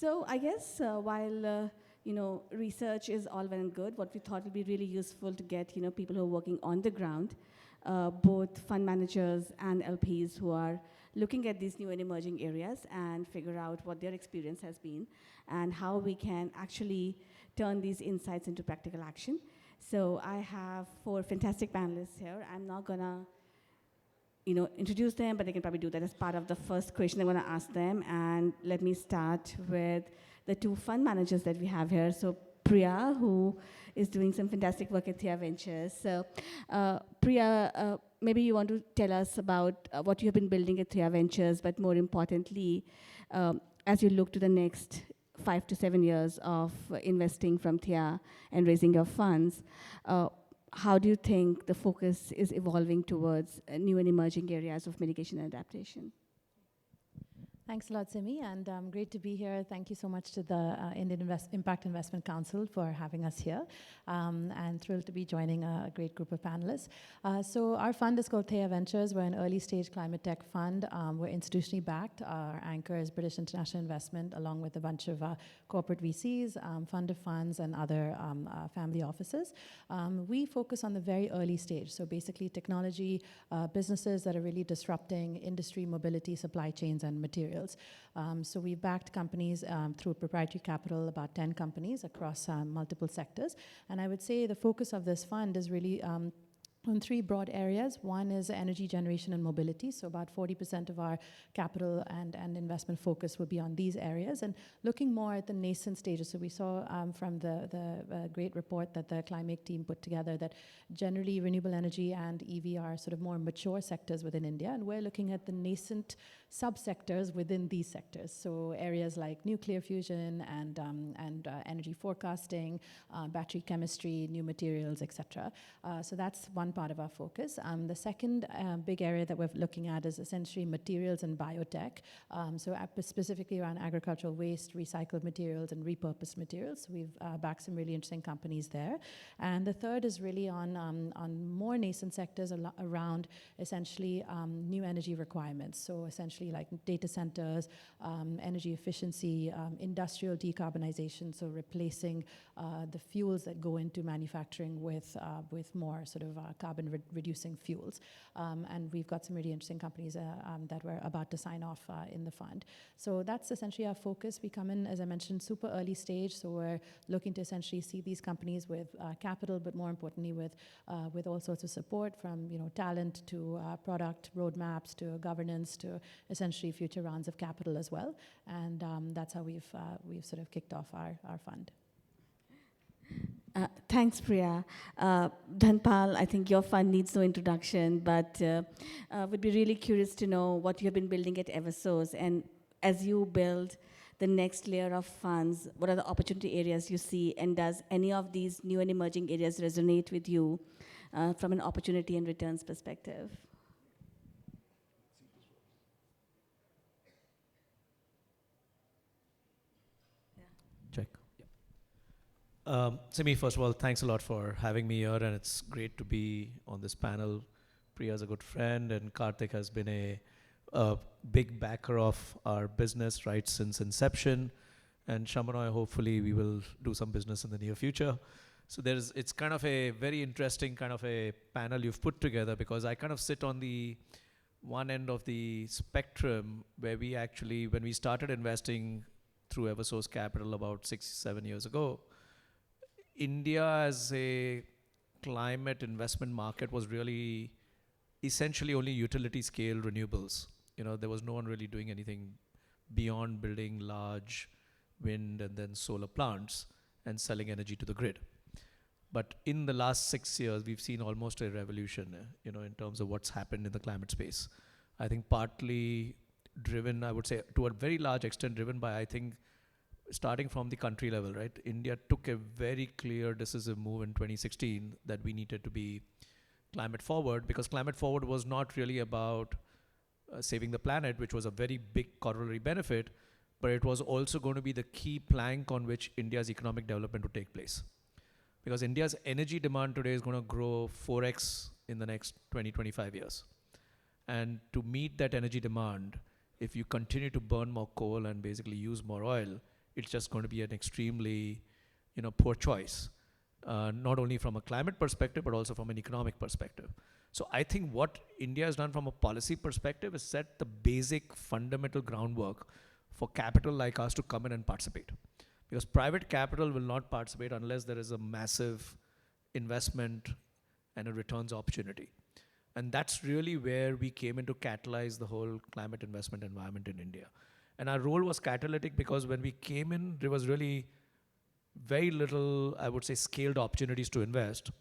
So I guess while research is all well and good, what we thought would be really useful to get people who are working on the ground, both fund managers and LPs who are looking at these new and emerging areas and figure out what their experience has been and how we can actually turn these insights into practical action. So I have 4 fantastic panelists here. I'm not gonna introduce them, but they can probably do that as part of the first question I'm going to ask them. And let me start with the 2 fund managers that we have here. So Priya, who is doing some fantastic work at Thea Ventures. So Priya, maybe you want to tell us about what you have been building at Thea Ventures, but more importantly, as you look to the next 5 to 7 years of investing from Thea and raising your funds, how do you think the focus is evolving towards new and emerging areas of mitigation and adaptation? Thanks a lot, Simi, and great to be here. Thank you so much to the Indian Impact Investment Council for having us here, and thrilled to be joining a great group of panelists. So our fund is called Thea Ventures. We're an early stage climate tech fund. We're institutionally backed. Our anchor is British International Investment, along with a bunch of corporate VCs, fund of funds, and other family offices. We focus on the very early stage, so basically technology, businesses that are really disrupting industry, mobility, supply chains, and materials. So we've backed companies through proprietary capital, about 10 companies across multiple sectors. And I would say the focus of this fund is really on 3 broad areas. One is energy generation and mobility. So about 40% of our capital and investment focus will be on these areas, and looking more at the nascent stages. So we saw from the great report that the Climake team put together that generally renewable energy and EV are sort of more mature sectors within India, and we're looking at the nascent subsectors within these sectors. So areas like nuclear fusion and energy forecasting, battery chemistry, new materials, etc. So that's one part of our focus. The second big area that we're looking at is essentially materials and biotech. So specifically around agricultural waste, recycled materials, and repurposed materials. So we've backed some really interesting companies there. And the third is really on more nascent sectors around essentially new energy requirements. So essentially like data centers, energy efficiency, industrial decarbonization, so replacing the fuels that go into manufacturing with more sort of carbon reducing fuels. And we've got some really interesting companies that we're about to sign off in the fund. So that's essentially our focus. We come in, as I mentioned, super early stage, so we're looking to essentially see these companies with capital, but more importantly with all sorts of support from talent to product roadmaps to governance to essentially future rounds of capital as well. And that's how we've sort of kicked off our fund. Thanks, Priya. Dhanpal, I think your fund needs no introduction, but would be really curious to know what you have been building at Eversource, and as you build the next layer of funds, what are the opportunity areas you see, and does any of these new and emerging areas resonate with you from an opportunity and returns perspective? Check. Simi, first of all, thanks a lot for having me here, and it's great to be on this panel. Priya's a good friend, and Karthik has been a big backer of our business right since inception. And Shamanoy, hopefully we will do some business in the near future. So it's kind of a very interesting kind of a panel you've put together, because I kind of sit on the one end of the spectrum where we actually, when we started investing through Eversource Capital about 6-7 years ago, India as a climate investment market was really essentially only utility scale renewables. There was no one really doing anything beyond building large wind and then solar plants and selling energy to the grid. But in the last 6 years, we've seen almost a revolution, in terms of what's happened in the climate space. I think partly driven, I would say, to a very large extent driven by, I think, starting from the country level, right? India took a very clear, decisive move in 2016 that we needed to be climate forward, because climate forward was not really about saving the planet, which was a very big corollary benefit, but it was also going to be the key plank on which India's economic development would take place. Because India's energy demand today is going to grow 4x in the next 20-25 years. And to meet that energy demand, if you continue to burn more coal and basically use more oil, it's just going to be an extremely, poor choice, not only from a climate perspective, but also from an economic perspective. So I think what India has done from a policy perspective is set the basic fundamental groundwork for capital like us to come in and participate. Because private capital will not participate unless there is a massive investment and a returns opportunity. And that's really where we came in to catalyze the whole climate investment environment in India. And our role was catalytic because when we came in, there was really very little, I would say, scaled opportunities to invest.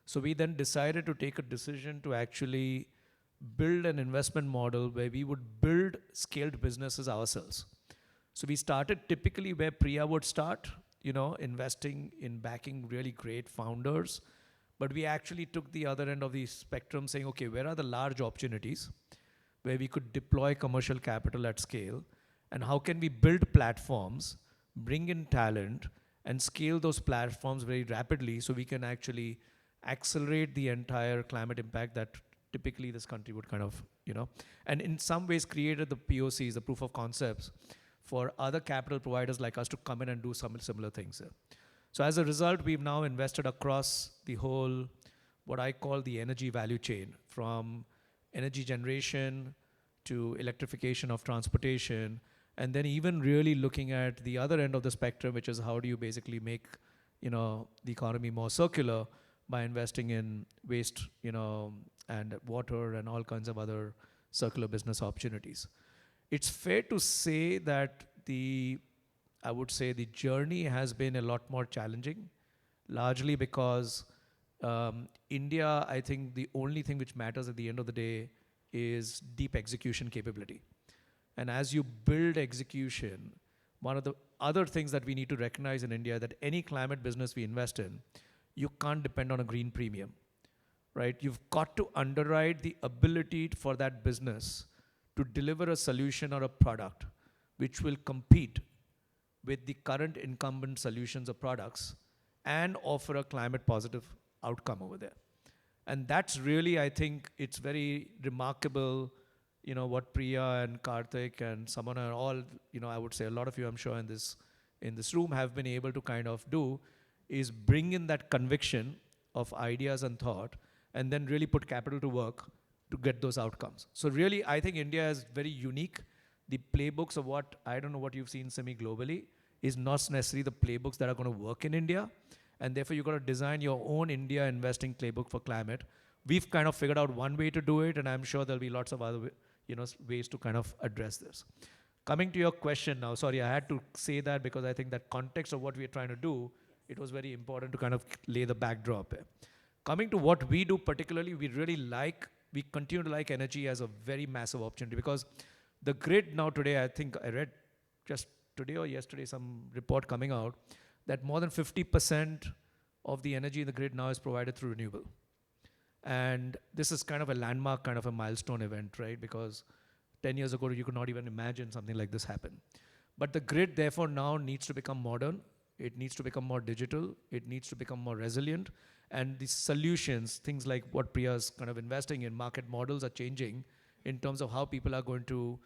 So we then decided to take a decision to actually build an investment model where we would build scaled businesses ourselves. So we started typically where Priya would start, investing in backing really great founders. But we actually took the other end of the spectrum saying, okay, where are the large opportunities where we could deploy commercial capital at scale? And how can we build platforms, bring in talent, and scale those platforms very rapidly so we can actually accelerate the entire climate impact that typically this country would kind of, and in some ways created the POCs, the proof of concepts, for other capital providers like us to come in and do some similar things. So as a result, we've now invested across the whole, what I call the energy value chain, from energy generation to electrification of transportation, and then even really looking at the other end of the spectrum, which is how do you basically make, the economy more circular by investing in waste, and water and all kinds of other circular business opportunities. It's fair to say that I would say the journey has been a lot more challenging, largely because India, I think the only thing which matters at the end of the day is deep execution capability. And as you build execution, one of the other things that we need to recognize in India that any climate business we invest in, you can't depend on a green premium, right? You've got to underwrite the ability for that business to deliver a solution or a product which will compete with the current incumbent solutions or products and offer a climate positive outcome over there. And that's really, I think, it's very remarkable, what Priya and Karthik and Samana are all, I would say a lot of you, I'm sure, in this room have been able to kind of do is bring in that conviction of ideas and thought and then really put capital to work to get those outcomes. So really, I think India is very unique. The playbooks of what, I don't know what you've seen semi-globally, is not necessarily the playbooks that are going to work in India. And therefore, you've got to design your own India investing playbook for climate. We've kind of figured out one way to do it, and I'm sure there'll be lots of other ways to kind of address this. Coming to your question now, sorry, I had to say that because I think that context of what we're trying to do, it was very important to kind of lay the backdrop here. Coming to what we do particularly, we continue to like energy as a very massive opportunity because the grid now today, I think I read just today or yesterday some report coming out that more than 50% of the energy in the grid now is provided through renewable. And this is kind of a landmark, kind of a milestone event, right? Because 10 years ago, you could not even imagine something like this happen. But the grid, therefore, now needs to become modern. It needs to become more digital. It needs to become more resilient. And the solutions, things like what Priya's kind of investing in, market models are changing in terms of how people are going to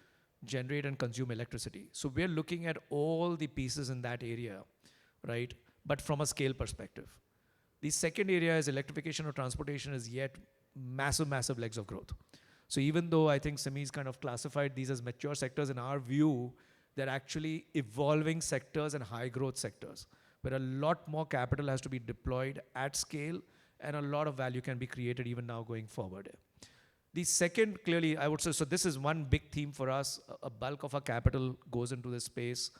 generate and consume electricity. So we're looking at all the pieces in that area, right? But from a scale perspective. The second area is electrification of transportation is yet massive, massive legs of growth. So even though I think Simi's kind of classified these as mature sectors, in our view, they're actually evolving sectors and high growth sectors, where a lot more capital has to be deployed at scale and a lot of value can be created even now going forward. The second, clearly, I would say, so this is one big theme for us. A bulk of our capital goes into this space.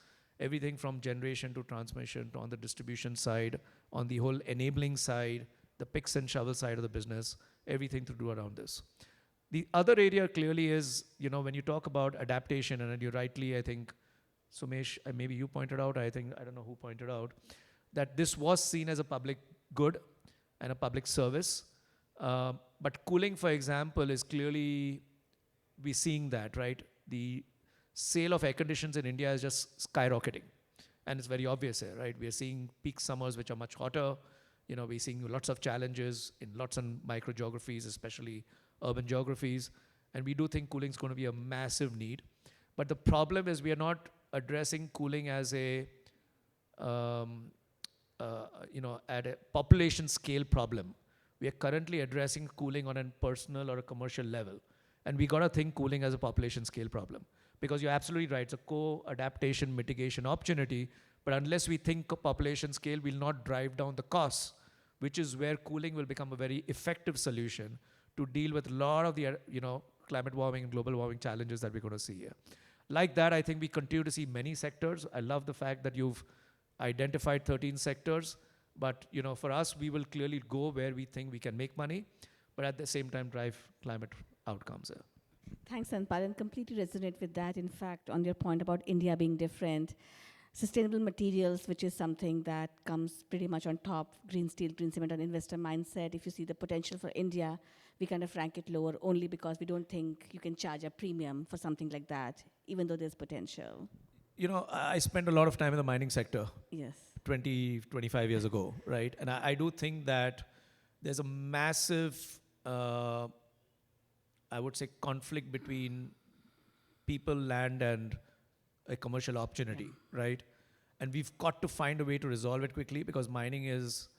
Everything from generation to transmission to on the distribution side, on the whole enabling side, the picks and shovel side of the business, everything to do around this. The other area clearly is, when you talk about adaptation, and you rightly, I think, Sumesh, maybe you pointed out, I don't know who pointed out, that this was seen as a public good and a public service. But cooling, for example, is clearly, we're seeing that, right? The sale of air conditions in India is just skyrocketing. And it's very obvious here, right? We're seeing peak summers, which are much hotter. We're seeing lots of challenges in lots of micro geographies, especially urban geographies. And we do think cooling is going to be a massive need. But the problem is we are not addressing cooling as a um, at a population scale problem. We are currently addressing cooling on a personal or a commercial level. And we got to think cooling as a population scale problem. Because you're absolutely right, it's a co-adaptation mitigation opportunity. But unless we think population scale, we'll not drive down the costs, which is where cooling will become a very effective solution to deal with a lot of the climate warming and global warming challenges that we're going to see here. Like that, I think we continue to see many sectors. I love the fact that you've identified 13 sectors, but for us, we will clearly go where we think we can make money, but at the same time drive climate outcomes here. Thanks, Anpal, and completely resonate with that. In fact, on your point about India being different, sustainable materials, which is something that comes pretty much on top, green steel, green cement, and investor mindset. If you see the potential for India, we kind of rank it lower only because we don't think you can charge a premium for something like that, even though there's potential. I spent a lot of time in the mining sector. Yes. 20, 25 years ago, right? And I do think that there's a massive, I would say, conflict between people, land, and a commercial opportunity, right? And we've got to find a way to resolve it quickly because mining is,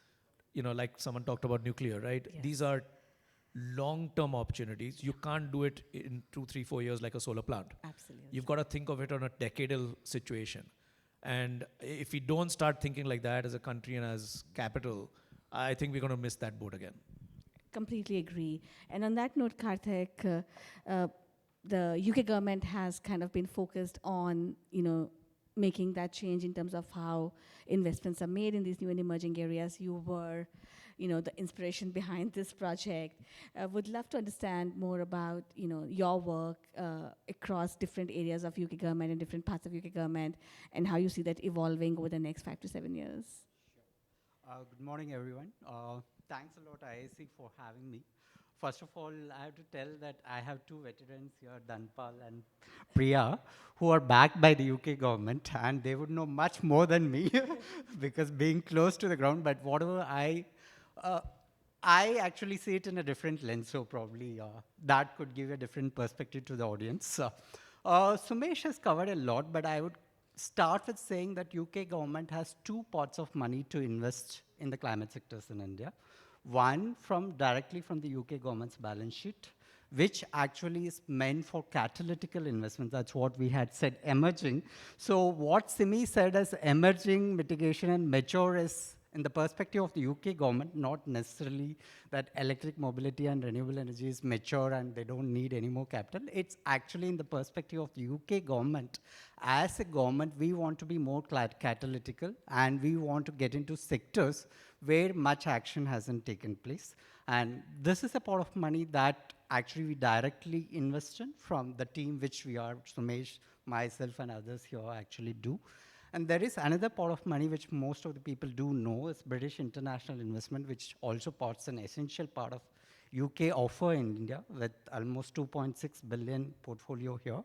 like someone talked about nuclear, right? Yes. These are long-term opportunities. You can't do it in 2, 3, 4 years like a solar plant. Absolutely. You've got to think of it on a decadal situation. And if we don't start thinking like that as a country and as capital, I think we're going to miss that boat again. Completely agree. And on that note, Karthik, the UK government has kind of been focused on, making that change in terms of how investments are made in these new and emerging areas. You were, the inspiration behind this project. Would love to understand more about, your work across different areas of UK government and different parts of UK government and how you see that evolving over the next 5 to 7 years. Sure. Good morning, everyone. Thanks a lot, IAC, for having me. First of all, I have to tell that I have two veterans here, Dhanpal and Priya, who are backed by the UK government, and they would know much more than me because being close to the ground, but whatever I actually see it in a different lens, so probably that could give a different perspective to the audience. Sumesh has covered a lot, but I would start with saying that UK government has two pots of money to invest in the climate sectors in India. One directly from the UK government's balance sheet, which actually is meant for catalytical investments. That's what we had said, emerging. So what Simi said as emerging, mitigation, and mature is in the perspective of the UK government, not necessarily that electric mobility and renewable energy is mature and they don't need any more capital. It's actually in the perspective of the UK government. As a government, we want to be more catalytical and we want to get into sectors where much action hasn't taken place. And this is a pot of money that actually we directly invest in from the team which we are, Sumesh, myself and others here actually do. And there is another pot of money which most of the people do know is British International Investment, which also parts an essential part of UK offer in India with almost 2.6 billion portfolio here.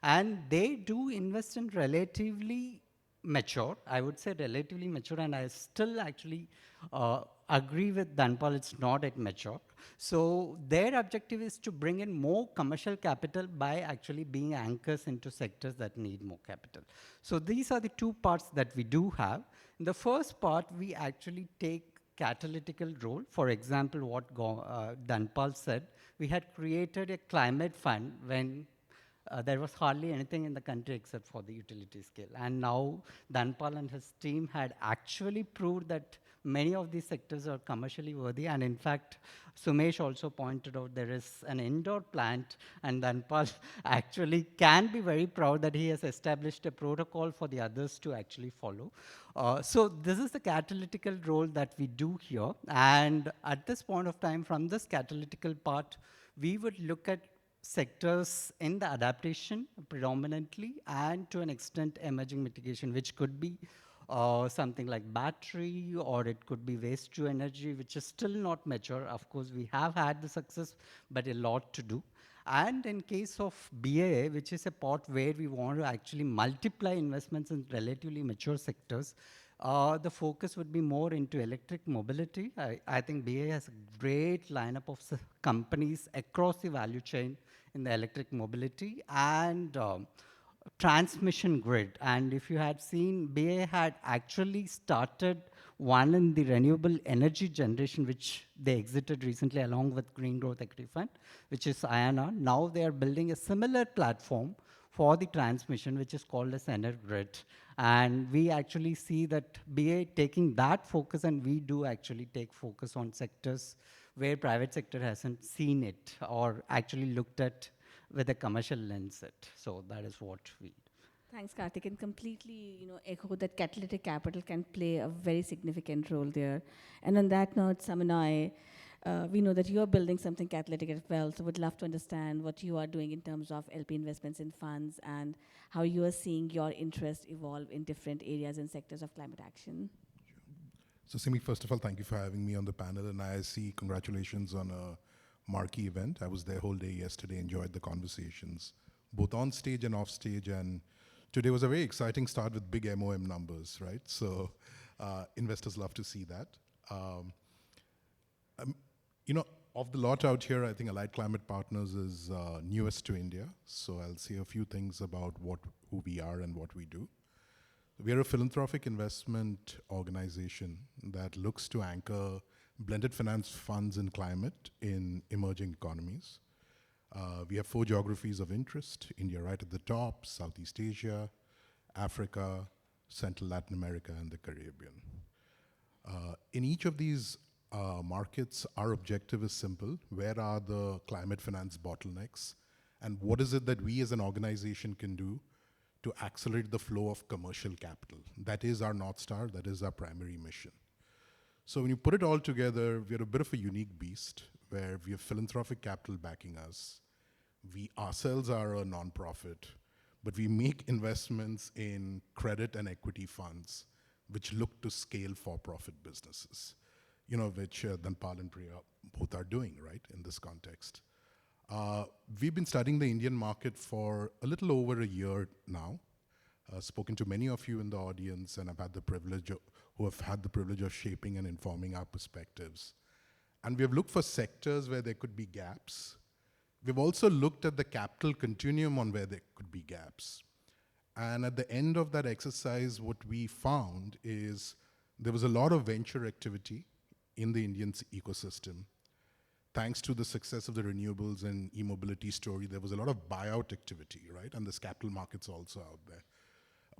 And they do invest in relatively mature, I would say relatively mature, and I still actually agree with Dhanpal, it's not at mature. So their objective is to bring in more commercial capital by actually being anchors into sectors that need more capital. So these are the two parts that we do have. In the first part, we actually take catalytical role. For example, what Dhanpal said, we had created a climate fund when there was hardly anything in the country except for the utility scale. And now Dhanpal and his team had actually proved that many of these sectors are commercially worthy. And in fact, Sumesh also pointed out there is an indoor plant, and Dhanpal actually can be very proud that he has established a protocol for the others to actually follow. So this is the catalytical role that we do here. And at this point of time, from this catalytical part, we would look at sectors in the adaptation predominantly and to an extent emerging mitigation, which could be something like battery, or it could be waste to energy, which is still not mature. Of course, we have had the success, but a lot to do. And in case of BAA, which is a pot where we want to actually multiply investments in relatively mature sectors, the focus would be more into electric mobility. I think BAA has a great lineup of companies across the value chain in the electric mobility, and transmission grid. And if you had seen, BA had actually started one in the renewable energy generation, which they exited recently along with Green Growth Equity Fund, which is INR. Now they are building a similar platform for the transmission, which is called as EnerGrid. And we actually see that BA taking that focus, and we do actually take focus on sectors where private sector hasn't seen it or actually looked at with a commercial lens. So that is what we. Thanks, Karthik, and completely, echo that catalytic capital can play a very significant role there. And on that note, Samanai, we know that you are building something catalytic as well, so would love to understand what you are doing in terms of LP investments in funds and how you are seeing your interest evolve in different areas and sectors of climate action. So Simi, first of all, thank you for having me on the panel, and IIC, congratulations on a marquee event. I was there whole day yesterday, enjoyed the conversations, both on stage and off stage, and today was a very exciting start with big MOM numbers, right? So investors love to see that. Of the lot out here, I think Allied Climate Partners is newest to India, so I'll say a few things about who we are and what we do. We are a philanthropic investment organization that looks to anchor blended finance funds in climate in emerging economies. We have 4 geographies of interest: India right at the top, Southeast Asia, Africa, Central Latin America, and the Caribbean. In each of these markets, our objective is simple: where are the climate finance bottlenecks, and what is it that we as an organization can do to accelerate the flow of commercial capital? That is our North Star, that is our primary mission. So when you put it all together, we're a bit of a unique beast, where we have philanthropic capital backing us. We ourselves are a non-profit, but we make investments in credit and equity funds, which look to scale for-profit businesses, which Dhanpal and Priya both are doing, right, in this context. We've been studying the Indian market for a little over a year now. Spoken to many of you in the audience, and who have had the privilege of shaping and informing our perspectives. And we have looked for sectors where there could be gaps. We've also looked at the capital continuum on where there could be gaps. And at the end of that exercise, what we found is there was a lot of venture activity in the Indian ecosystem. Thanks to the success of the renewables and e-mobility story, there was a lot of buyout activity, right? And there's capital markets also out there.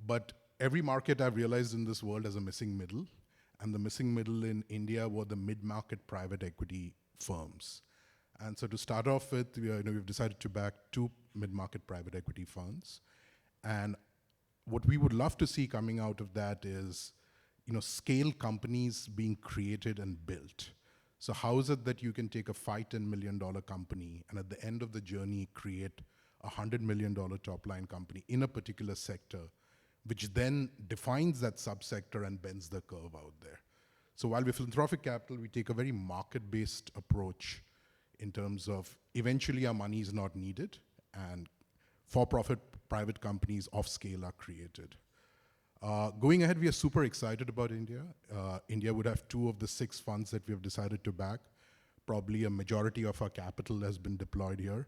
But every market I've realized in this world has a missing middle, and the missing middle in India were the mid-market private equity firms. And so to start off with, we've decided to back 2 mid-market private equity funds. And what we would love to see coming out of that is, scale companies being created and built. So how is it that you can take a $5-10 million company and at the end of the journey create a $100 million top line company in a particular sector, which then defines that subsector and bends the curve out there? So while we're philanthropic capital, we take a very market-based approach in terms of eventually our money is not needed and for-profit private companies of scale are created. Going ahead, we are super excited about India. India would have 2 of the 6 funds that we have decided to back. Probably a majority of our capital has been deployed here.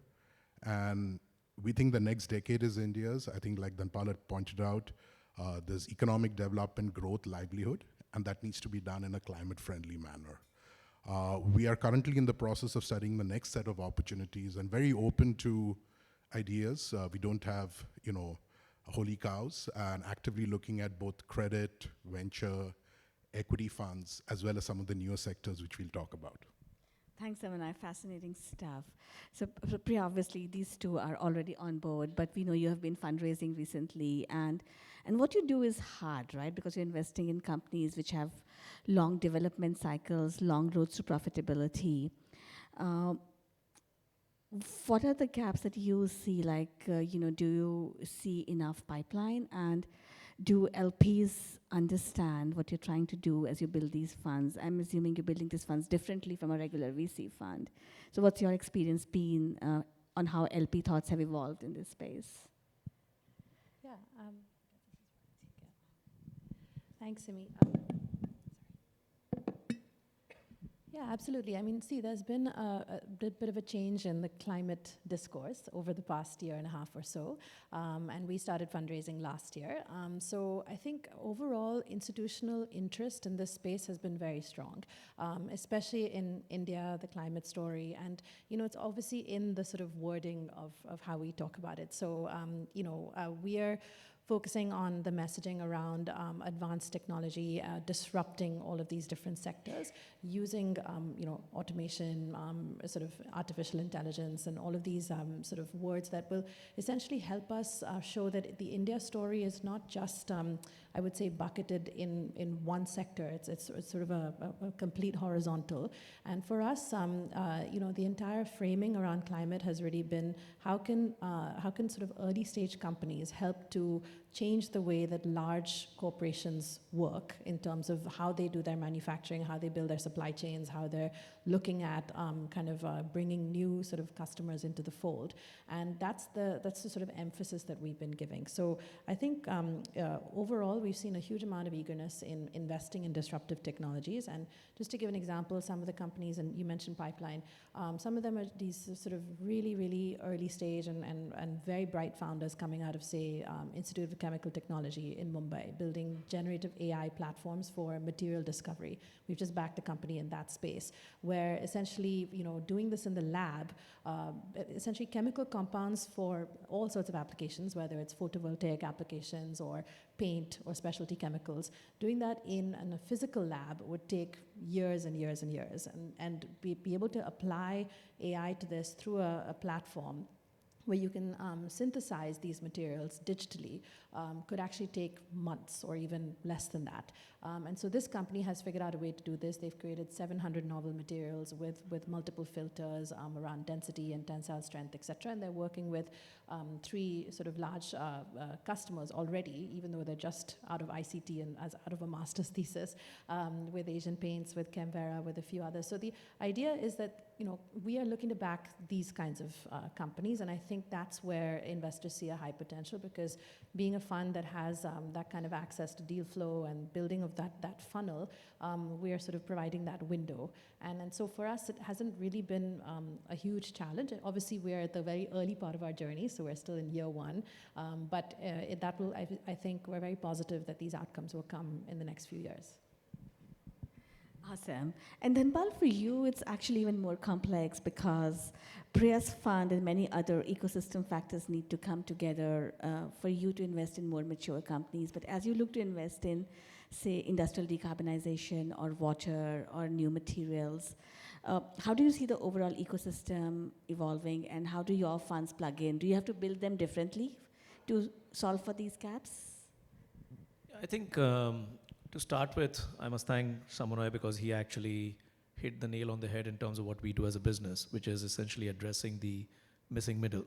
And we think the next decade is India's. I think like Dhanpal had pointed out, there's economic development, growth, livelihood, and that needs to be done in a climate-friendly manner. We are currently in the process of studying the next set of opportunities and very open to ideas. We don't have, holy cows, and actively looking at both credit, venture, equity funds, as well as some of the newer sectors which we'll talk about. Thanks, Samanai. Fascinating stuff. So, Priya, obviously, these 2 are already on board, but we know you have been fundraising recently, and what you do is hard, right? Because you're investing in companies which have long development cycles, long roads to profitability. What are the gaps that you see? Do you see enough pipeline? And do LPs understand what you're trying to do as you build these funds? I'm assuming you're building these funds differently from a regular VC fund. So what's your experience been on how LP thoughts have evolved in this space? Yeah. Thanks, Simi. Yeah, absolutely. I mean, see, there's been a bit of a change in the climate discourse over the past year and a half or so, and we started fundraising last year. So I think overall institutional interest in this space has been very strong, especially in India, the climate story, and it's obviously in the sort of wording of how we talk about it. So we are focusing on the messaging around advanced technology, disrupting all of these different sectors, using automation, sort of artificial intelligence, and all of these sort of words that will essentially help us show that the India story is not just, I would say, bucketed in one sector. It's sort of a complete horizontal. And for us, the entire framing around climate has really been how can sort of early stage companies help to change the way that large corporations work in terms of how they do their manufacturing, how they build their supply chains, how they're looking at bringing new sort of customers into the fold. And that's the sort of emphasis that we've been giving. So I think overall, we've seen a huge amount of eagerness in investing in disruptive technologies. And just to give an example, some of the companies, and you mentioned Pipeline, some of them are these sort of really, really early stage and very bright founders coming out of, say, Institute of Chemical Technology in Mumbai, building generative AI platforms for material discovery. We've just backed a company in that space, where essentially, doing this in the lab, essentially chemical compounds for all sorts of applications, whether it's photovoltaic applications or paint or specialty chemicals, doing that in a physical lab would take years and years and years. And be able to apply AI to this through a platform where you can synthesize these materials digitally could actually take months or even less than that. And so this company has figured out a way to do this. They've created 700 novel materials with multiple filters around density and tensile strength, et cetera. And they're working with 3 sort of large customers already, even though they're just out of ICT and out of a master's thesis, with Asian Paints, with Canberra, with a few others. So the idea is that we are looking to back these kinds of companies, and I think that's where investors see a high potential, because being a fund that has that kind of access to deal flow and building of that funnel, we are sort of providing that window. And so for us, it hasn't really been a huge challenge. Obviously, we're at the very early part of our journey, so we're still in year 1. But I think we're very positive that these outcomes will come in the next few years. Awesome. And then, Bal, for you, it's actually even more complex because Priya's fund and many other ecosystem factors need to come together for you to invest in more mature companies. But as you look to invest in, say, industrial decarbonization or water or new materials, how do you see the overall ecosystem evolving, and how do your funds plug in? Do you have to build them differently to solve for these gaps? I think to start with, I must thank Samonoy because he actually hit the nail on the head in terms of what we do as a business, which is essentially addressing the missing middle.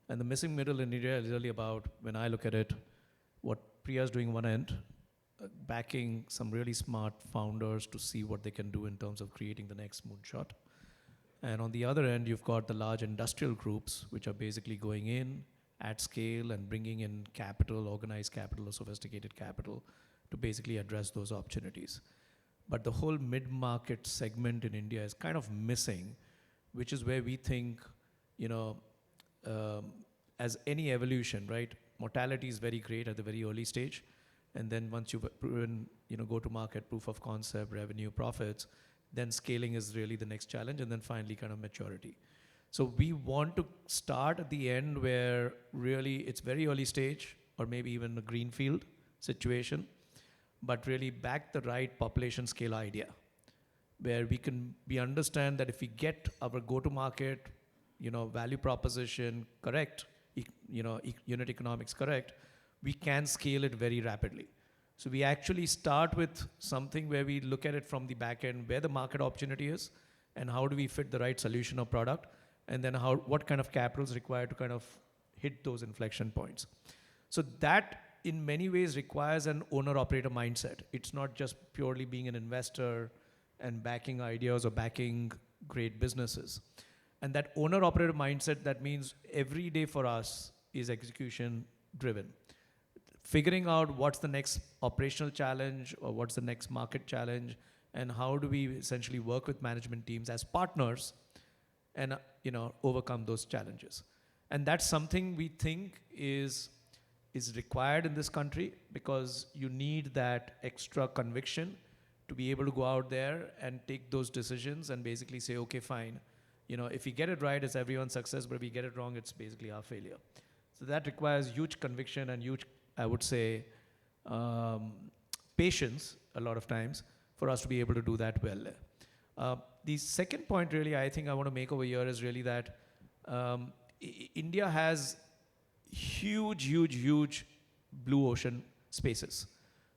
And the missing middle in India is really about, when I look at it, what Priya is doing one end, backing some really smart founders to see what they can do in terms of creating the next moonshot. And on the other end, you've got the large industrial groups, which are basically going in at scale and bringing in capital, organized capital or sophisticated capital, to basically address those opportunities. But the whole mid-market segment in India is kind of missing, which is where we think, as any evolution, right? Mortality is very great at the very early stage. And then once you've proven, go to market, proof of concept, revenue, profits, then scaling is really the next challenge. And then finally kind of maturity. So we want to start at the end where really it's very early stage, or maybe even a greenfield situation, but really back the right population scale idea, where we understand that if we get our go-to-market, value proposition correct, unit economics correct, we can scale it very rapidly. So we actually start with something where we look at it from the back end, where the market opportunity is, and how do we fit the right solution or product, and then what kind of capital is required to kind of hit those inflection points. So that in many ways requires an owner-operator mindset. It's not just purely being an investor and backing ideas or backing great businesses. And that owner-operator mindset, that means every day for us is execution-driven. Figuring out what's the next operational challenge or what's the next market challenge, and how do we essentially work with management teams as partners and overcome those challenges. And that's something we think is required in this country, because you need that extra conviction to be able to go out there and take those decisions and basically say, okay, fine, if we get it right, it's everyone's success, but if we get it wrong, it's basically our failure. So that requires huge conviction and huge, I would say, patience a lot of times for us to be able to do that well. The second point really I think I want to make over here is really that India has huge blue ocean spaces,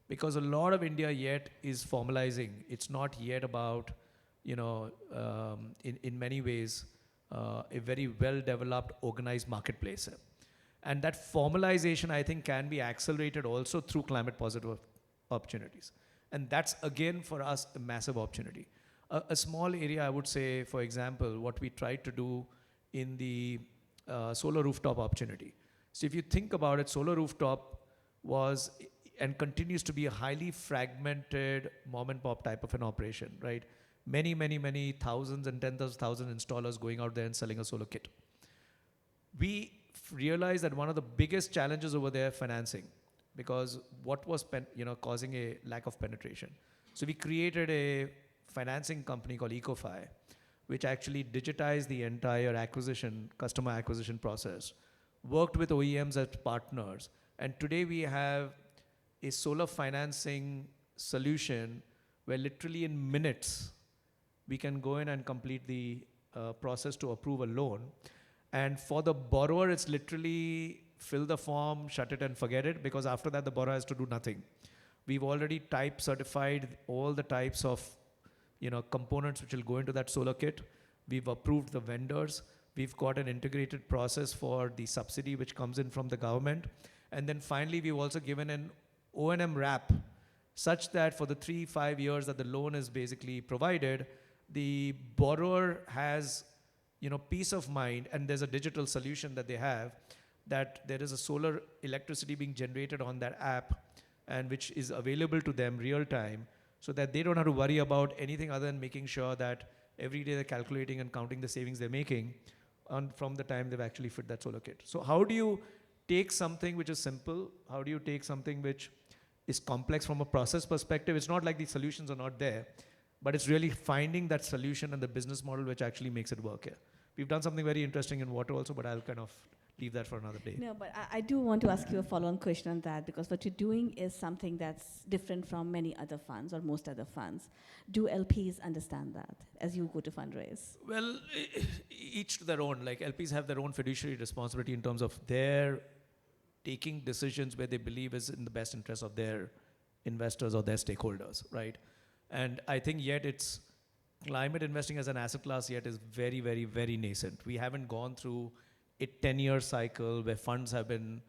because a lot of India yet is formalizing. It's not yet about, in many ways, a very well-developed, organized marketplace. And that formalization, I think, can be accelerated also through climate positive opportunities. And that's, again, for us, a massive opportunity. A small area, I would say, for example, what we tried to do in the solar rooftop opportunity. So if you think about it, solar rooftop was and continues to be a highly fragmented mom and pop type of an operation, right? Many thousands and tens of thousands installers going out there and selling a solar kit. We realized that one of the biggest challenges over there, financing, because what was causing a lack of penetration. So we created a financing company called EcoFi, which actually digitized the entire customer acquisition process, worked with OEMs as partners, and today we have a solar financing solution where literally in minutes we can go in and complete the process to approve a loan. And for the borrower, it's literally fill the form, shut it and forget it, because after that the borrower has to do nothing. We've already type certified all the types of components which will go into that solar kit. We've approved the vendors. We've got an integrated process for the subsidy which comes in from the government. And then finally, we've also given an O&M wrap such that for the 3-5 years that the loan is basically provided, the borrower has peace of mind, and there's a digital solution that they have, that there is a solar electricity being generated on that app, and which is available to them real time, so that they don't have to worry about anything other than making sure that every day they're calculating and counting the savings they're making from the time they've actually fit that solar kit. So how do you take something which is simple? How do you take something which is complex from a process perspective? It's not like the solutions are not there, but it's really finding that solution and the business model which actually makes it work here. We've done something very interesting in water also, but I'll kind of leave that for another day. No, but I do want to ask you a follow-on question on that, because what you're doing is something that's different from many other funds or most other funds. Do LPs understand that as you go to fundraise? Well, each to their own. Like LPs have their own fiduciary responsibility in terms of their taking decisions where they believe is in the best interest of their investors or their stakeholders, right? And I think yet it's climate investing as an asset class yet is very nascent. We haven't gone through a 10-year cycle where funds have been,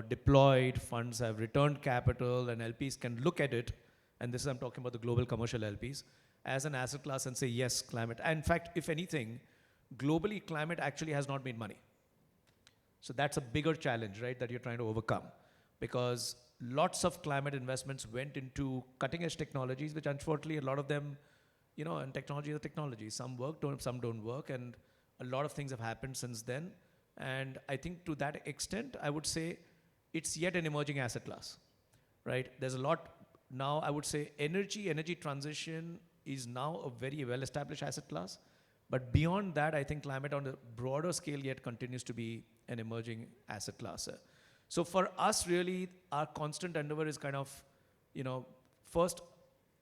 deployed, funds have returned capital, and LPs can look at it, and this is, I'm talking about the global commercial LPs, as an asset class and say, yes, climate. And in fact, if anything, globally, climate actually has not made money. So that's a bigger challenge, right, that you're trying to overcome, because lots of climate investments went into cutting-edge technologies, which unfortunately, a lot of them, and technology is technology. Some work, some don't work, and a lot of things have happened since then. And I think to that extent, I would say it's yet an emerging asset class, right? There's a lot now, I would say energy transition is now a very well-established asset class. But beyond that, I think climate on a broader scale yet continues to be an emerging asset class. So for us, really, our constant endeavor is kind of, first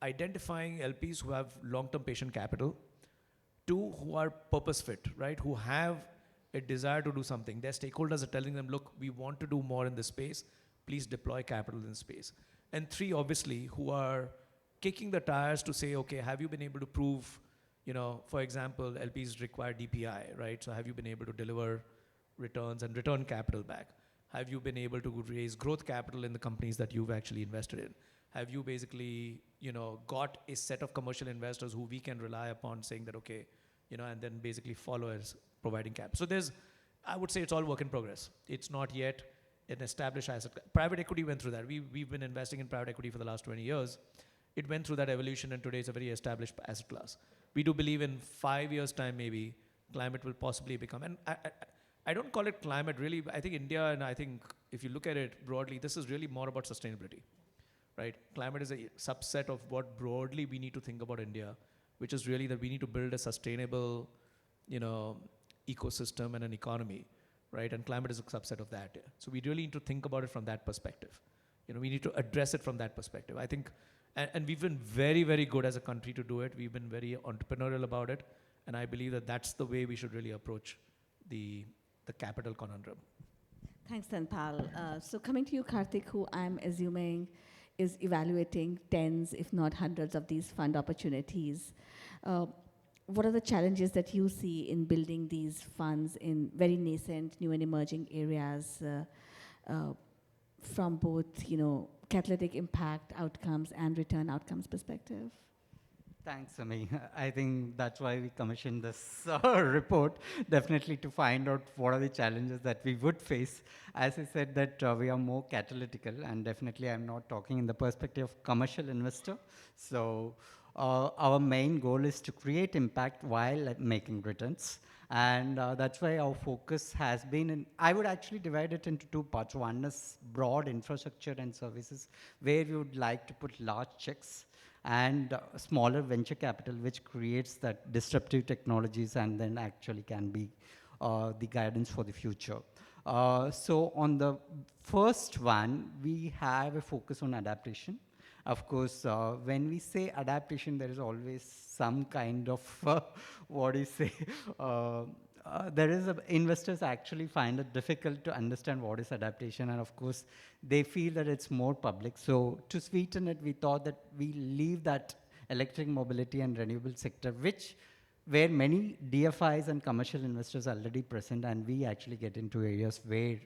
identifying LPs who have long-term patient capital, two, who are purpose fit, right? Who have a desire to do something. Their stakeholders are telling them, look, we want to do more in this space. Please deploy capital in this space. And three, obviously, who are kicking the tires to say, okay, have you been able to prove, for example, LPs require DPI, right? So have you been able to deliver returns and return capital back? Have you been able to raise growth capital in the companies that you've actually invested in? Have you basically, got a set of commercial investors who we can rely upon saying that, okay, and then basically follow as providing cap. So I would say it's all work in progress. It's not yet an established asset. Private equity went through that. We've been investing in private equity for the last 20 years. it went through that evolution, and today it's a very established asset class. We do believe in 5 years' time, maybe, climate will possibly become, and I don't call it climate, really. I think India, and I think if you look at it broadly, this is really more about sustainability, right? Climate is a subset of what broadly we need to think about India, which is really that we need to build a sustainable, ecosystem and an economy, right? And climate is a subset of that. So we really need to think about it from that perspective. We need to address it from that perspective. I think, and we've been very, very good as a country to do it. We've been very entrepreneurial about it. And I believe that that's the way we should really approach the capital conundrum. Thanks, Tanpal. So coming to you, Karthik, who I'm assuming is evaluating tens, if not hundreds, of these fund opportunities. What are the challenges that you see in building these funds in very nascent, new and emerging areas from both, catalytic impact outcomes and return outcomes perspective? Thanks, Ami. I think that's why we commissioned this report, definitely to find out what are the challenges that we would face. As I said, that we are more catalytical, and definitely I'm not talking in the perspective of commercial investor. So our main goal is to create impact while making returns. And that's why our focus has been in, I would actually divide it into two parts. One is broad infrastructure and services, where we would like to put large checks, and smaller venture capital, which creates that disruptive technologies and then actually can be the guidance for the future. So on the first one, we have a focus on adaptation. Of course, when we say adaptation, there is always some kind of, investors actually find it difficult to understand what is adaptation, and of course, they feel that it's more public. So to sweeten it, we thought that we leave that electric mobility and renewable sector, where many DFIs and commercial investors are already present, and we actually get into areas where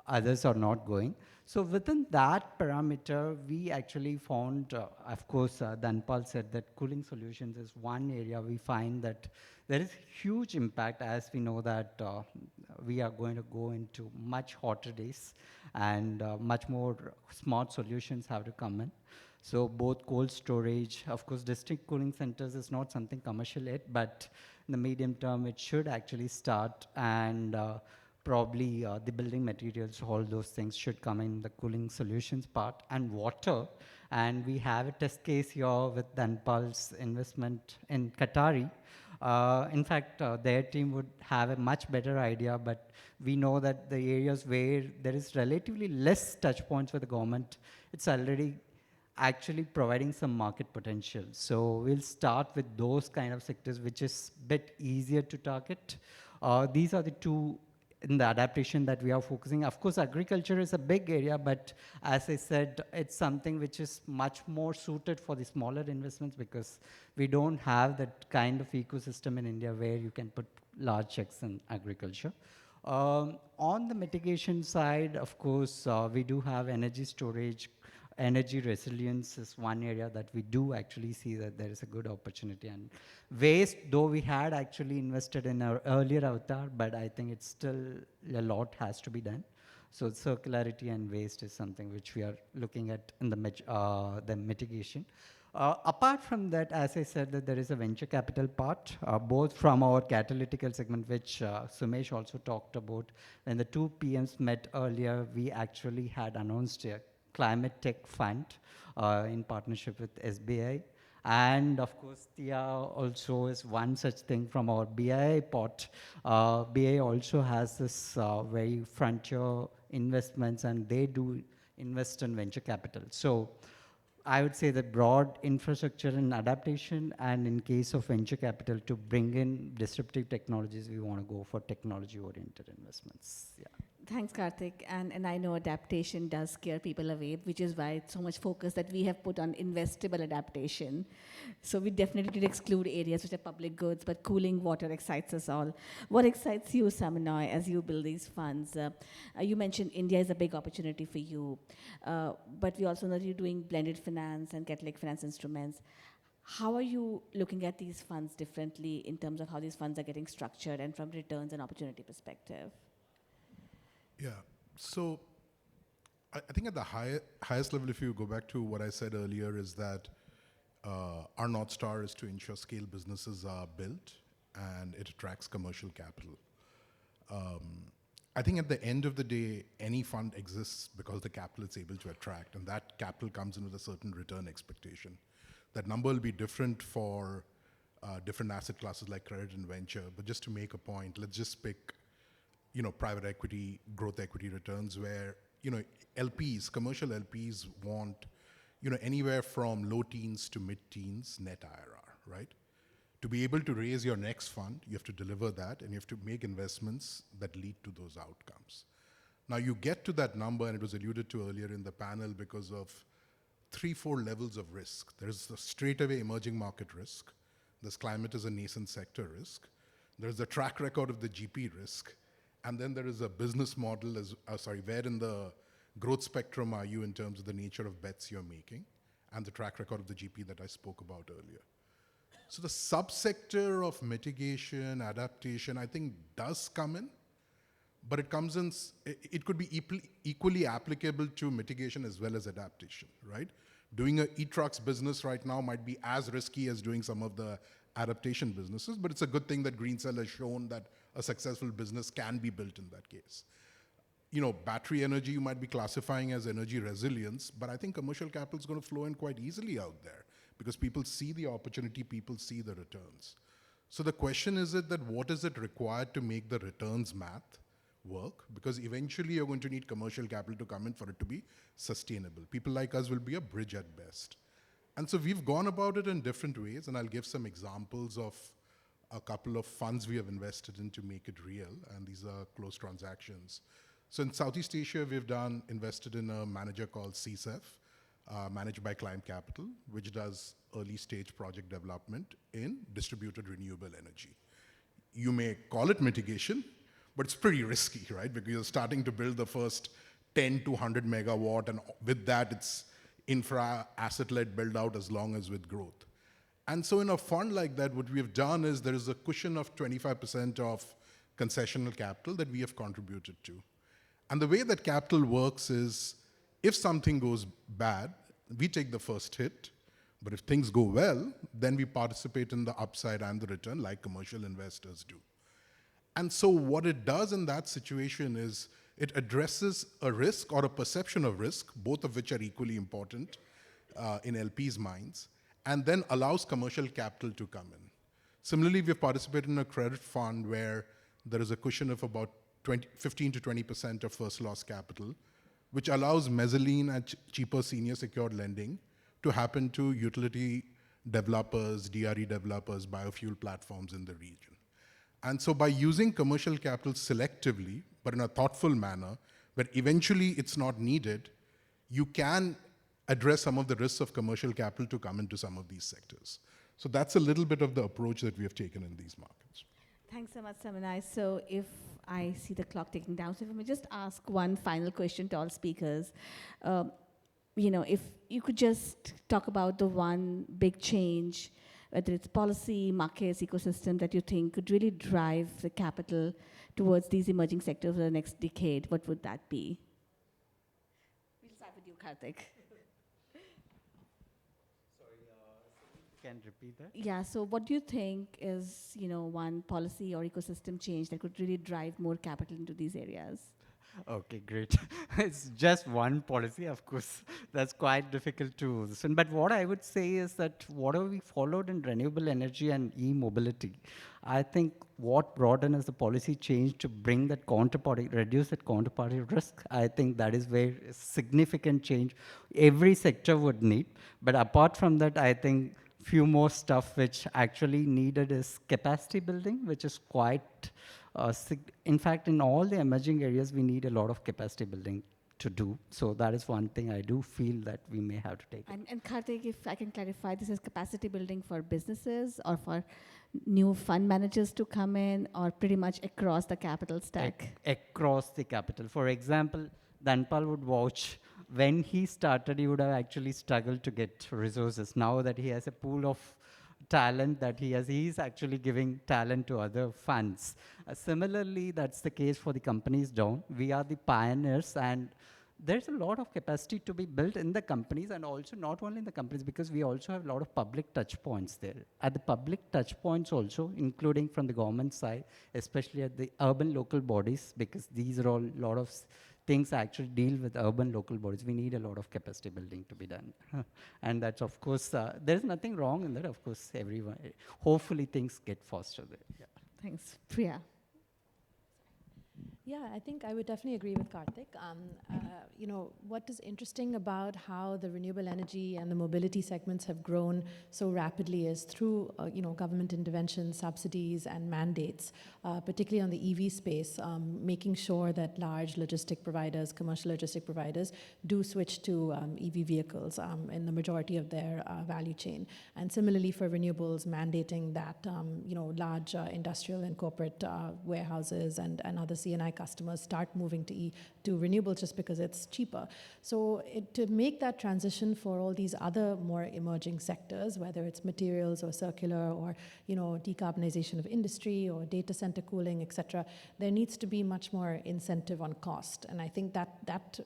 others are not going. So within that parameter, we actually found, of course, Dhanpal said that cooling solutions is one area we find that there is huge impact, as we know that we are going to go into much hotter days, and much more smart solutions have to come in. So both cold storage, of course, district cooling centers is not something commercial yet, but in the medium term, it should actually start, and probably the building materials, all those things should come in the cooling solutions part, and water. And we have a test case here with Dhanpal's investment in Qatari. In fact, their team would have a much better idea, but we know that the areas where there is relatively less touch points with the government, it's already actually providing some market potential. So we'll start with those kind of sectors, which is a bit easier to target. These are the two in the adaptation that we are focusing. Of course, agriculture is a big area, but as I said, it's something which is much more suited for the smaller investments, because we don't have that kind of ecosystem in India where you can put large checks in agriculture. On the mitigation side, of course, we do have energy storage. Energy resilience is one area that we do actually see that there is a good opportunity. And waste, though we had actually invested in our earlier avatar, but I think it's still a lot has to be done. So circularity and waste is something which we are looking at in the mitigation. Apart from that, as I said, that there is a venture capital part, both from our catalytical segment, which Sumesh also talked about. When the two PMs met earlier, we actually had announced a climate tech fund in partnership with SBI. And of course, TIA also is one such thing from our BII pot. BII also has this very frontier investments, and they do invest in venture capital. So I would say that broad infrastructure and adaptation, and in case of venture capital, to bring in disruptive technologies, we want to go for technology-oriented investments. Yeah. Thanks, Karthik. And I know adaptation does scare people away, which is why it's so much focus that we have put on investable adaptation. So we definitely did exclude areas which are public goods, but cooling water excites us all. What excites you, Saminoy, as you build these funds? You mentioned India is a big opportunity for you, but we also know that you're doing blended finance and catalytic finance instruments. How are you looking at these funds differently in terms of how these funds are getting structured and from returns and opportunity perspective? Yeah, so I think at the highest level, if you go back to what I said earlier, is that Our North Star is to ensure scale businesses are built and it attracts commercial capital. I think at the end of the day, any fund exists because the capital it's able to attract, and that capital comes in with a certain return expectation. That number will be different for different asset classes like credit and venture, but just to make a point, let's just pick, private equity, growth equity returns where, LPs, commercial LPs want, anywhere from low teens to mid-teens net IRR, right? To be able to raise your next fund, you have to deliver that, and you have to make investments that lead to those outcomes. Now, you get to that number, and it was alluded to earlier in the panel, because of 3-4 levels of risk. There's the straightaway emerging market risk. There's climate as a nascent sector risk. There's the track record of the GP risk. And then there is a business model, where in the growth spectrum are you in terms of the nature of bets you're making, and the track record of the GP that I spoke about earlier. So the subsector of mitigation, adaptation, I think does come in, but it comes in, it could be equally applicable to mitigation as well as adaptation, right? Doing a e-trucks business right now might be as risky as doing some of the adaptation businesses, but it's a good thing that Greencell has shown that a successful business can be built in that case. Battery energy you might be classifying as energy resilience, but I think commercial capital is going to flow in quite easily out there because people see the opportunity, people see the returns. So the question is that what is it required to make the returns math work? Because eventually you're going to need commercial capital to come in for it to be sustainable. People like us will be a bridge at best. And so we've gone about it in different ways, and I'll give some examples of a couple of funds we have invested in to make it real, and these are close transactions. So in Southeast Asia, we've invested in a manager called CSEF, managed by Climake Capital, which does early stage project development in distributed renewable energy. You may call it mitigation, but it's pretty risky, right? Because you're starting to build the first 10 to 100 megawatt, and with that, it's infra asset-led build out as long as with growth. And so in a fund like that, what we have done is there is a cushion of 25% of concessional capital that we have contributed to. And the way that capital works is if something goes bad, we take the first hit, but if things go well, then we participate in the upside and the return like commercial investors do. And so what it does in that situation is it addresses a risk or a perception of risk, both of which are equally important in LPs' minds, and then allows commercial capital to come in. Similarly, we've participated in a credit fund where there is a cushion of about 15 to 20% of first loss capital, which allows mezzanine and cheaper senior secured lending to happen to utility developers, DRE developers, biofuel platforms in the region. And so by using commercial capital selectively, but in a thoughtful manner, where eventually it's not needed, you can address some of the risks of commercial capital to come into some of these sectors. So that's a little bit of the approach that we have taken in these markets. Thanks so much, Samanai. So if I see the clock ticking down, so if I may just ask one final question to all speakers. If you could just talk about the one big change, whether it's policy, markets, ecosystem that you think could really drive the capital towards these emerging sectors for the next decade, what would that be? We'll start with you, Karthik. Can repeat that? Yeah, so what do you think is, one policy or ecosystem change that could really drive more capital into these areas? Okay, great. It's just one policy, of course. That's quite difficult to listen. But what I would say is that whatever we followed in renewable energy and e-mobility, I think what brought in is the policy change to bring that counterparty, reduce that counterparty risk. I think that is where significant change every sector would need. But apart from that, I think few more stuff which actually needed is capacity building, which is quite, in fact, in all the emerging areas, we need a lot of capacity building to do. So that is one thing I do feel that we may have to take. And Karthik, if I can clarify, this is capacity building for businesses or for new fund managers to come in, or pretty much across the capital stack? Across the capital. For example, Dhanpal would vouch, when he started, he would have actually struggled to get resources. Now that he has a pool of talent that he's actually giving talent to other funds. Similarly, that's the case for the companies down. We are the pioneers, and there's a lot of capacity to be built in the companies, and also not only in the companies, because we also have a lot of public touch points there. At the public touch points also, including from the government side, especially at the urban local bodies, because these are all lot of things actually deal with urban local bodies. We need a lot of capacity building to be done. And that's, of course, there's nothing wrong in that. Of course, everyone, hopefully things get faster there. Yeah. Thanks. Priya. Yeah, I think I would definitely agree with Karthik. You know, what is interesting about how the renewable energy and the mobility segments have grown so rapidly is through, you know, government intervention, subsidies, and mandates, particularly on the EV space, making sure that large logistic providers, commercial logistic providers, do switch to EV vehicles in the majority of their value chain. And similarly for renewables, mandating that, you know, large industrial and corporate warehouses and other C&I customers start moving to renewables just because it's cheaper. So to make that transition for all these other more emerging sectors, whether it's materials or circular or, you know, decarbonization of industry or data center cooling, et cetera, there needs to be much more incentive on cost. And I think that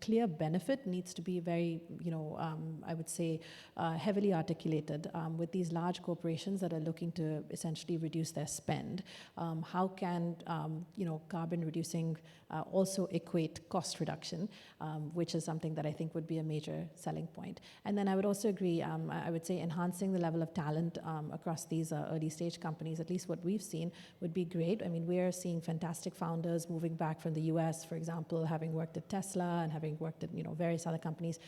clear benefit needs to be very, you know, I would say heavily articulated with these large corporations that are looking to essentially reduce their spend. How can, you know, carbon reducing also equate cost reduction, which is something that I think would be a major selling point. And then I would also agree, I would say enhancing the level of talent across these early stage companies, at least what we've seen, would be great. I mean, we're seeing fantastic founders moving back from the US, for example, having worked at Tesla and having worked at, you know, various other companies,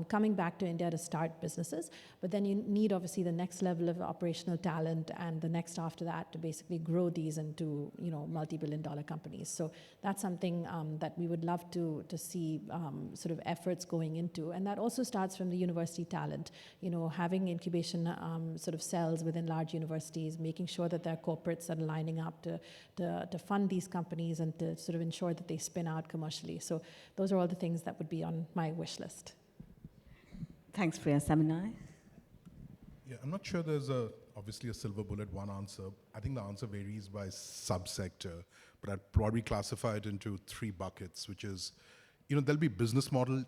coming back to India to start businesses. But then you need obviously the next level of operational talent and the next after that to basically grow these into, you know, multi-billion-dollar companies. So that's something that we would love to see sort of efforts going into. And that also starts from the university talent, you know, having incubation sort of cells within large universities, making sure that there are corporates that are lining up to fund these companies and to sort of ensure that they spin out commercially. So those are all the things that would be on my wish list. Thanks, Priya. Saminai? Yeah, I'm not sure there's obviously a silver bullet one answer. I think the answer varies by subsector, but I'd probably classify it into three buckets, which is, you know, there'll be business model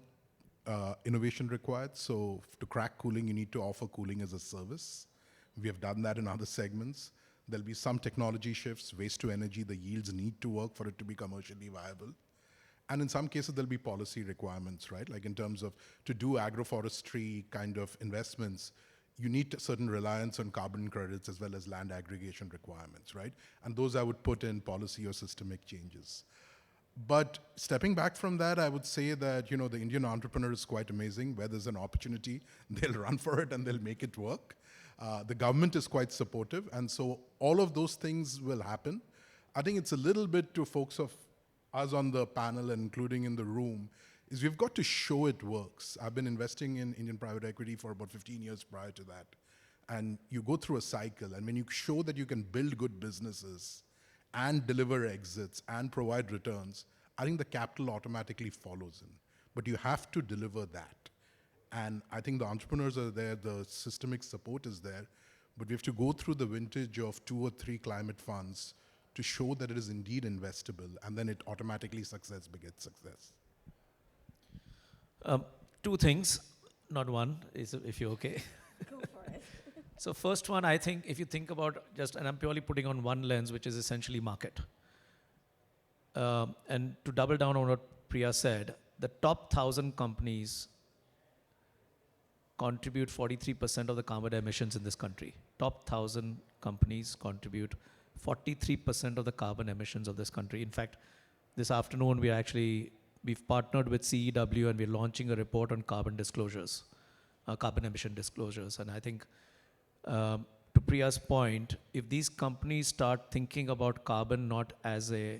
innovation required. So to crack cooling, you need to offer cooling as a service. We have done that in other segments. There'll be some technology shifts, waste to energy, the yields need to work for it to be commercially viable. And in some cases, there'll be policy requirements, right? Like in terms of to do agroforestry kind of investments, you need a certain reliance on carbon credits as well as land aggregation requirements, right? And those I would put in policy or systemic changes. But stepping back from that, I would say that, you know, the Indian entrepreneur is quite amazing. Where there's an opportunity, they'll run for it and they'll make it work. The government is quite supportive. And so all of those things will happen. I think it's a little bit to folks of us on the panel and including in the room, is we've got to show it works. I've been investing in Indian private equity for about 15 years prior to that. And you go through a cycle, and when you show that you can build good businesses and deliver exits and provide returns, I think the capital automatically follows in. But you have to deliver that. And I think the entrepreneurs are there, the systemic support is there, but we have to go through the vintage of 2 or 3 climate funds to show that it is indeed investable, and then it automatically success begets success. 2 things, not one, if you're okay. Go for it. So first one, I think if you think about and I'm purely putting on one lens, which is essentially market. And to double down on what Priya said, the top 1,000 companies contribute 43% of the carbon emissions in this country. Top 1,000 companies contribute 43% of the carbon emissions of this country. In fact, this afternoon we've partnered with CEW and we're launching a report on carbon disclosures, carbon emission disclosures. And I think to Priya's point, if these companies start thinking about carbon not as a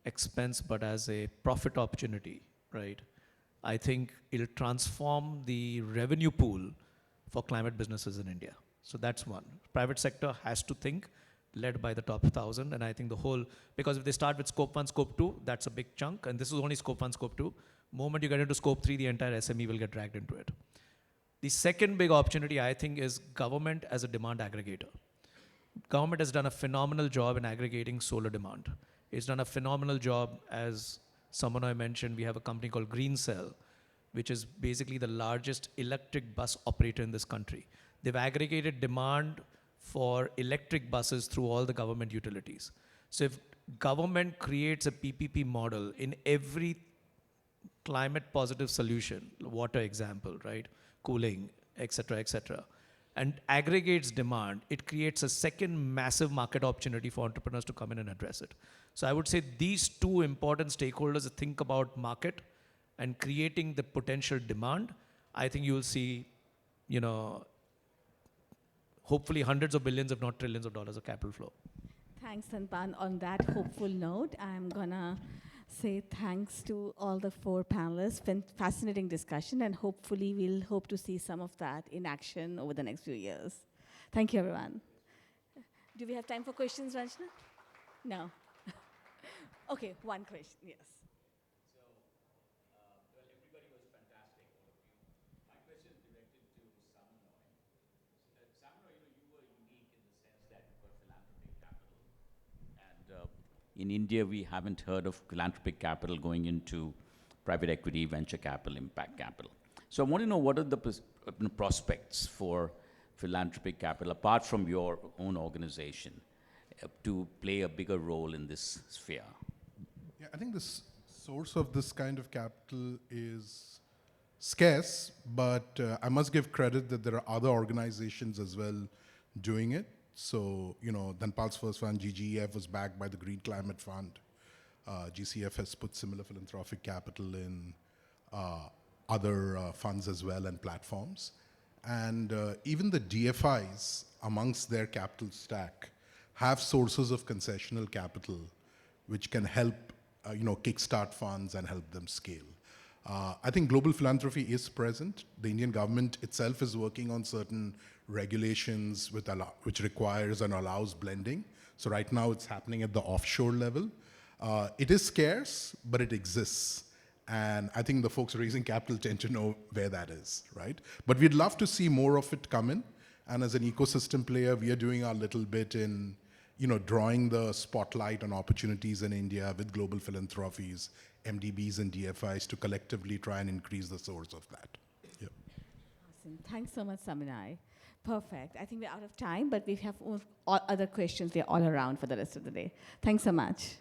expense but as a profit opportunity, right? I think it'll transform the revenue pool for climate businesses in India. So that's one. Private sector has to think, led by the top 1,000. And I think because if they start with scope 1, scope 2, that's a big chunk. And this is only scope 1, scope 2. Moment you get into scope 3, the entire SME will get dragged into it. The second big opportunity, I think, is government as a demand aggregator. Government has done a phenomenal job in aggregating solar demand. It's done a phenomenal job as Samanoy mentioned, we have a company called Green Cell, which is basically the largest electric bus operator in this country. They've aggregated demand for electric buses through all the government utilities. So if government creates a PPP model in every climate positive solution, water example, right, cooling, et cetera, and aggregates demand, it creates a second massive market opportunity for entrepreneurs to come in and address it. So I would say these two important stakeholders think about market and creating the potential demand. I think you will see, you know, hopefully hundreds of billions, if not trillions of dollars of capital flow. Thanks, Sanpan. On that hopeful note, I'm gonna say thanks to all the 4 panelists. Been fascinating discussion, and hopefully we'll hope to see some of that in action over the next few years. Thank you, everyone. Do we have time for questions, Ranjana? No. Okay, one question, yes. In India, we haven't heard of philanthropic capital going into private equity, venture capital, impact capital. So I want to know what are the prospects for philanthropic capital, apart from your own organization, to play a bigger role in this sphere? Yeah, I think the source of this kind of capital is scarce, but I must give credit that there are other organizations as well doing it. So, you know, Dhanpal's first fund, GGEF, was backed by the Green Climate Fund. GCF has put similar philanthropic capital in other funds as well and platforms. And even the DFIs amongst their capital stack have sources of concessional capital which can help, you know, kickstart funds and help them scale. I think global philanthropy is present. The Indian government itself is working on certain regulations which requires and allows blending. So right now it's happening at the offshore level. It is scarce, but it exists. And I think the folks raising capital tend to know where that is, right? But we'd love to see more of it come in. And as an ecosystem player, we are doing our little bit in, you know, drawing the spotlight on opportunities in India with global philanthropies, MDBs and DFIs to collectively try and increase the source of that. Yep. Awesome. Thanks so much, Saminai. Perfect. I think we're out of time, but we have all other questions. They're all around for the rest of the day. Thanks so much.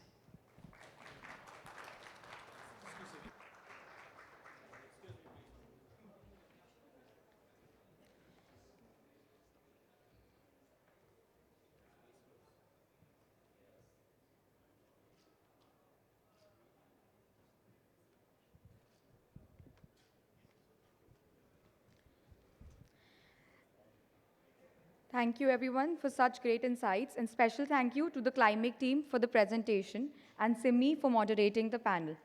Thank you everyone for such great insights, and special thank you to the Climake team for the presentation and Simi for moderating the panel.